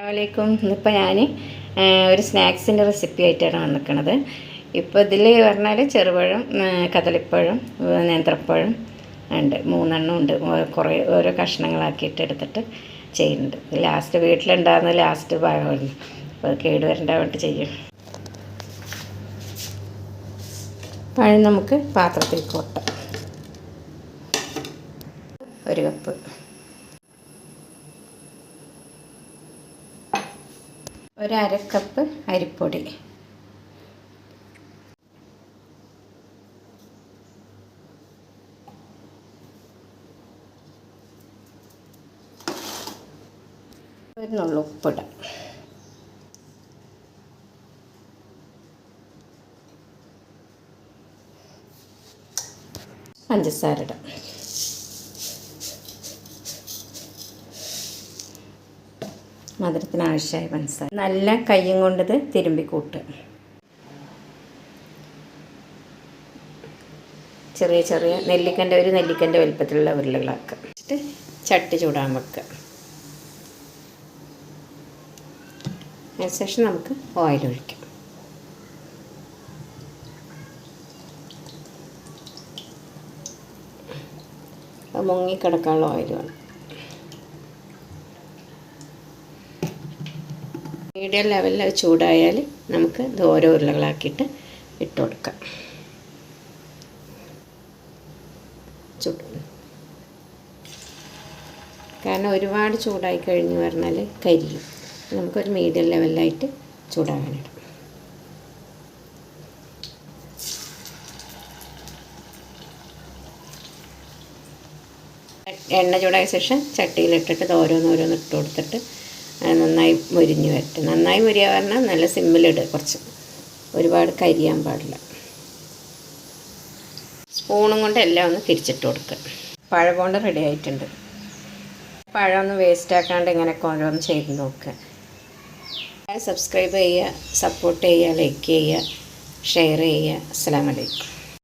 അസ്സലാമലൈക്കും. ഇന്നിപ്പോൾ ഞാൻ ഒരു സ്നാക്സിൻ്റെ റെസിപ്പി ആയിട്ടാണ് വന്നിരിക്കുന്നത്. ഇപ്പോൾ ഇതിൽ പറഞ്ഞാൽ ചെറുപഴം, കദളിപ്പഴം, നേന്ത്രപ്പഴം ഉണ്ട്, 3 ഉണ്ട്. കുറേ ഓരോ കഷ്ണങ്ങളാക്കിയിട്ട് എടുത്തിട്ട് ചെയ്യുന്നുണ്ട്. ലാസ്റ്റ് വീട്ടിലുണ്ടാകുന്ന ലാസ്റ്റ് ഭാഗമാണ്, അപ്പോൾ അത് കേടുവരണ്ടായിട്ട് ചെയ്യും. പഴം നമുക്ക് പാത്രത്തിൽ കൊട്ടാം. 1 കപ്പ്, 1/2 കപ്പ് അരിപ്പൊടി, ഒരു നുള്ളു ഉപ്പിടാം, പഞ്ചസാര ഇടാം, മധുരത്തിന് ആവശ്യമായ പഞ്ചസാര. നല്ല കയ്യും കൊണ്ടത് തിരുമ്പി കൂട്ടുക. ചെറിയ ചെറിയ നെല്ലിക്കൻ്റെ വലുപ്പത്തിലുള്ള ഉരുളകളാക്കുക. എന്നിട്ട് ചട്ടി ചൂടാൻ വെക്കുക. അതിനുശേഷം നമുക്ക് ഓയിൽ ഒഴിക്കാം. അത് മുങ്ങിക്കിടക്കാനുള്ള ഓയിൽ വേണം. മീഡിയം ലെവലിൽ ചൂടായാൽ നമുക്ക് ഇത് ഓരോ ഉരുളകളാക്കിയിട്ട് ഇട്ട് കൊടുക്കാം. കാരണം ഒരുപാട് ചൂടായി കഴിഞ്ഞ് പറഞ്ഞാൽ കരിയും. നമുക്കൊരു മീഡിയം ലെവലിലായിട്ട് ചൂടാകാനിടാം. എണ്ണ ചൂടായ ശേഷം ചട്ടിയിലിട്ടിട്ട് ഇത് ഓരോന്നോരോന്ന് ഇട്ട് കൊടുത്തിട്ട് നന്നായി മുരിഞ്ഞ് വരട്ടെ. നന്നായി മുരിയുക പറഞ്ഞാൽ നല്ല സിമ്മിലിടുക, കുറച്ച് ഒരുപാട് കരിയാൻ പാടില്ല. സ്പൂണും കൊണ്ട് എല്ലാം ഒന്ന് തിരിച്ചിട്ട് കൊടുക്കുക. പഴം കൊണ്ട് റെഡി ആയിട്ടുണ്ട്. പഴം ഒന്ന് വേസ്റ്റ് ആക്കാണ്ട് ഇങ്ങനെയൊക്കെ ഓരോന്ന് ചെയ്ത് നോക്കുക. സബ്സ്ക്രൈബ് ചെയ്യുക, സപ്പോർട്ട് ചെയ്യുക, ലൈക്ക് ചെയ്യുക, ഷെയർ ചെയ്യുക. അസ്സലാമു അലൈക്കും.